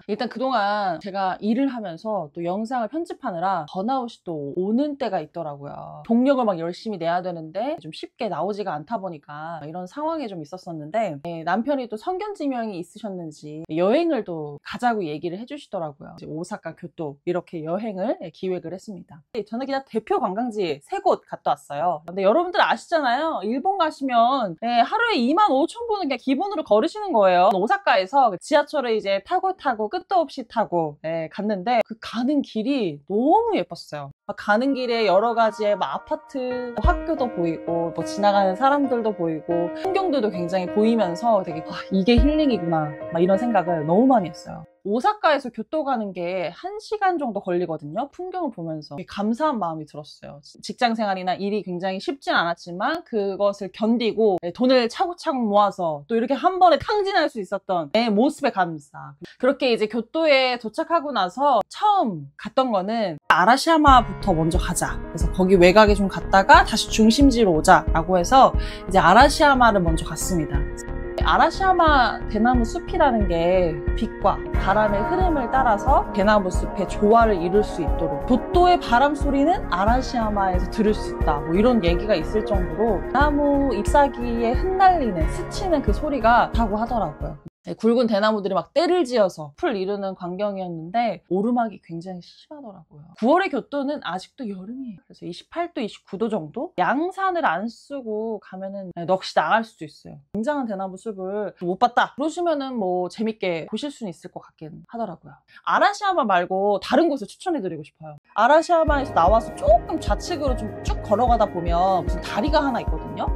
일단 그동안 제가 일을 하면서 또 영상을 편집하느라 번아웃이 또 오는 때가 있더라고요. 동력을 막 열심히 내야 되는데 좀 쉽게 나오지가 않다 보니까 이런 상황이 좀 있었었는데, 남편이 또 성견지명이 있으셨는지 여행을 또 가자고 얘기를 해주시더라고요. 오사카, 교토 이렇게 여행을 기획을 했습니다. 저는 그냥 대표 관광지 3곳 갔다 왔어요. 근데 여러분들 아시잖아요. 일본 가시면 하루에 25,000보는 그냥 기본으로 걸으시는 거예요. 오사카에서 지하철을 이제 타고 끝도 없이 타고 갔는데, 그 가는 길이 너무 예뻤어요. 가는 길에 여러 가지의 아파트, 학교도 보이고 뭐 지나가는 사람들도 보이고 풍경들도 굉장히 보이면서 되게 이게 힐링이구나 막 이런 생각을 너무 많이 했어요. 오사카에서 교토 가는 게 1시간 정도 걸리거든요. 풍경을 보면서 감사한 마음이 들었어요. 직장 생활이나 일이 굉장히 쉽진 않았지만 그것을 견디고 돈을 차곡차곡 모아서 또 이렇게 한 번에 탕진할 수 있었던 내 모습에 감사. 그렇게 이제 교토에 도착하고 나서 처음 갔던 거는 아라시야마부터 먼저 가자. 그래서 거기 외곽에 좀 갔다가 다시 중심지로 오자 라고 해서 이제 아라시야마를 먼저 갔습니다. 아라시야마 대나무 숲이라는 게 빛과 바람의 흐름을 따라서 대나무 숲의 조화를 이룰 수 있도록, 교토의 바람 소리는 아라시야마에서 들을 수 있다 뭐 이런 얘기가 있을 정도로 나무 잎사귀에 흩날리는 스치는 그 소리가 다고 하더라고요. 굵은 대나무들이 막 떼를 지어서 풀 이루는 광경이었는데 오르막이 굉장히 심하더라고요. 9월의 교토는 아직도 여름이에요. 그래서 28도, 29도 정도? 양산을 안 쓰고 가면은 넋이 나갈 수도 있어요. 굉장한 대나무 숲을 못 봤다 그러시면은 뭐 재밌게 보실 수는 있을 것 같긴 하더라고요. 아라시야마 말고 다른 곳을 추천해드리고 싶어요. 아라시야마에서 나와서 조금 좌측으로 좀 쭉 걸어가다 보면 무슨 다리가 하나 있거든요.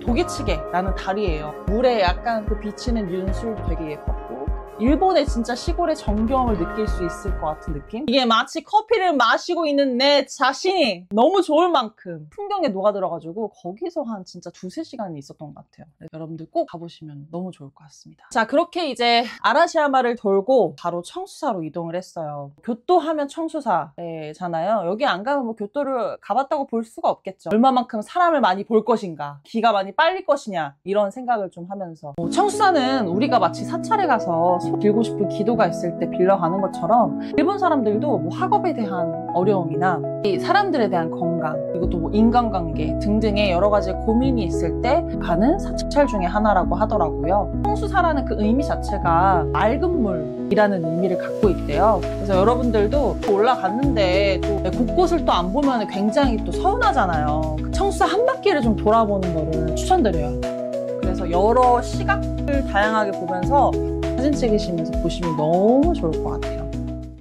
도기치게라는 다리예요. 물에 약간 그 비치는 윤술도 되게 예뻤고, 일본의 진짜 시골의 정겨움을 느낄 수 있을 것 같은 느낌? 이게 마치 커피를 마시고 있는 내 자신이 너무 좋을 만큼 풍경에 녹아들어가지고 거기서 한 진짜 2-3시간이 있었던 것 같아요. 여러분들 꼭 가보시면 너무 좋을 것 같습니다. 자, 그렇게 이제 아라시야마를 돌고 바로 청수사로 이동을 했어요. 교토 하면 청수사잖아요. 여기 안 가면 뭐 교토를 가봤다고 볼 수가 없겠죠. 얼마만큼 사람을 많이 볼 것인가, 기가 많이 빨릴 것이냐 이런 생각을 좀 하면서, 청수사는 우리가 마치 사찰에 가서 빌고 싶은 기도가 있을 때 빌려가는 것처럼 일본 사람들도 뭐 학업에 대한 어려움이나 이 사람들에 대한 건강, 그리고 또 뭐 인간관계 등등의 여러 가지 고민이 있을 때 가는 사찰 중에 하나라고 하더라고요. 청수사라는 그 의미 자체가 맑은 물이라는 의미를 갖고 있대요. 그래서 여러분들도 올라갔는데 또 곳곳을 또 안 보면 굉장히 또 서운하잖아요. 청수사 한 바퀴를 좀 돌아보는 거를 추천드려요. 그래서 여러 시각을 다양하게 보면서 사진 찍으시면서 보시면 너무 좋을 것 같아요.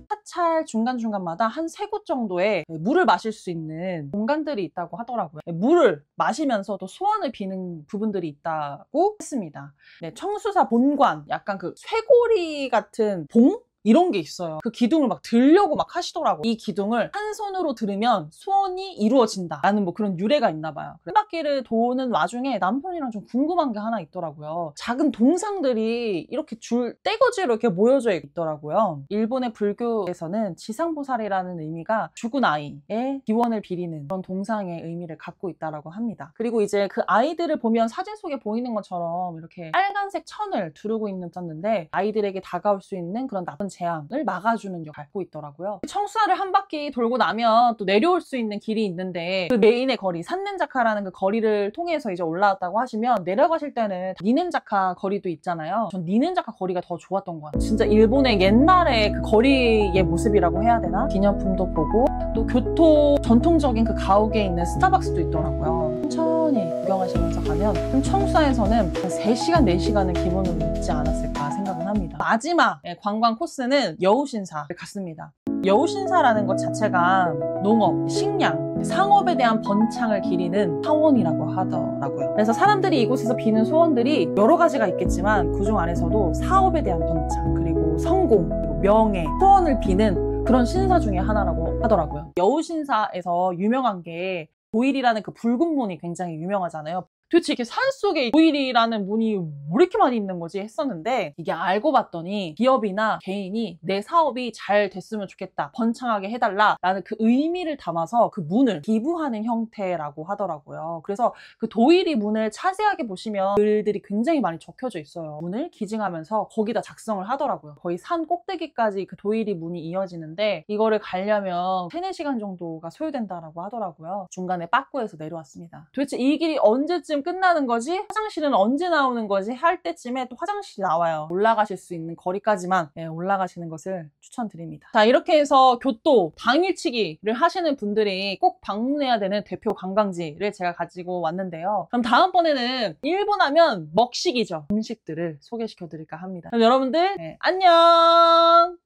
사찰 중간중간마다 한 3곳 정도의 물을 마실 수 있는 공간들이 있다고 하더라고요. 물을 마시면서도 소원을 비는 부분들이 있다고 했습니다. 청수사 본관, 약간 그 쇠고리 같은 봉? 이런 게 있어요. 그 기둥을 막 들려고 막 하시더라고요. 이 기둥을 한 손으로 들으면 소원이 이루어진다 라는 뭐 그런 유래가 있나 봐요. 한 바퀴를 도는 와중에 남편이랑 좀 궁금한 게 하나 있더라고요. 작은 동상들이 이렇게 떼거지로 이렇게 모여져 있더라고요. 일본의 불교에서는 지상보살이라는 의미가 죽은 아이의 기원을 비리는 그런 동상의 의미를 갖고 있다고 합니다. 그리고 이제 그 아이들을 보면 사진 속에 보이는 것처럼 이렇게 빨간색 천을 두르고 있는데 아이들에게 다가올 수 있는 그런 나쁜 재앙을 막아주는 역할을 갖고 있더라고요. 청수사를 한 바퀴 돌고 나면 또 내려올 수 있는 길이 있는데, 그 메인의 거리, 산넨자카라는 그 거리를 통해서 이제 올라왔다고 하시면 내려가실 때는 니넨자카 거리도 있잖아요. 전 니넨자카 거리가 더 좋았던 것 같아요. 진짜 일본의 옛날의 그 거리의 모습이라고 해야 되나? 기념품도 보고, 또 교토 전통적인 그 가옥에 있는 스타벅스도 있더라고요. 천천히 구경하시면서 가면 청수사에서는 한 3시간, 4시간은 기본으로 있지 않았을까 생각은 합니다. 마지막 관광 코스는 여우신사를 갔습니다. 여우신사라는 것 자체가 농업, 식량, 상업에 대한 번창을 기리는 사원이라고 하더라고요. 그래서 사람들이 이곳에서 비는 소원들이 여러 가지가 있겠지만 그중 안에서도 사업에 대한 번창, 그리고 성공, 그리고 명예, 소원을 비는 그런 신사 중에 하나라고 하더라고요. 여우신사에서 유명한 게 보일이라는 그 붉은 문이 굉장히 유명하잖아요. 도대체 이렇게 산속에 도일이라는 문이 왜 이렇게 많이 있는 거지 했었는데, 이게 알고 봤더니 기업이나 개인이 내 사업이 잘 됐으면 좋겠다, 번창하게 해달라 라는 그 의미를 담아서 그 문을 기부하는 형태라고 하더라고요. 그래서 그 도일이 문을 자세하게 보시면 글들이 굉장히 많이 적혀져 있어요. 문을 기증하면서 거기다 작성을 하더라고요. 거의 산 꼭대기까지 그 도일이 문이 이어지는데, 이거를 가려면 3-4시간 정도가 소요된다라고 하더라고요. 중간에 빠꾸에서 내려왔습니다. 도대체 이 길이 언제쯤 끝나는 거지? 화장실은 언제 나오는 거지? 할 때쯤에 또 화장실이 나와요. 올라가실 수 있는 거리까지만 올라가시는 것을 추천드립니다. 자, 이렇게 해서 교토 당일치기를 하시는 분들이 꼭 방문해야 되는 대표 관광지를 제가 가지고 왔는데요. 그럼 다음번에는 일본 하면 먹식이죠. 음식들을 소개시켜 드릴까 합니다. 그럼 여러분들 안녕!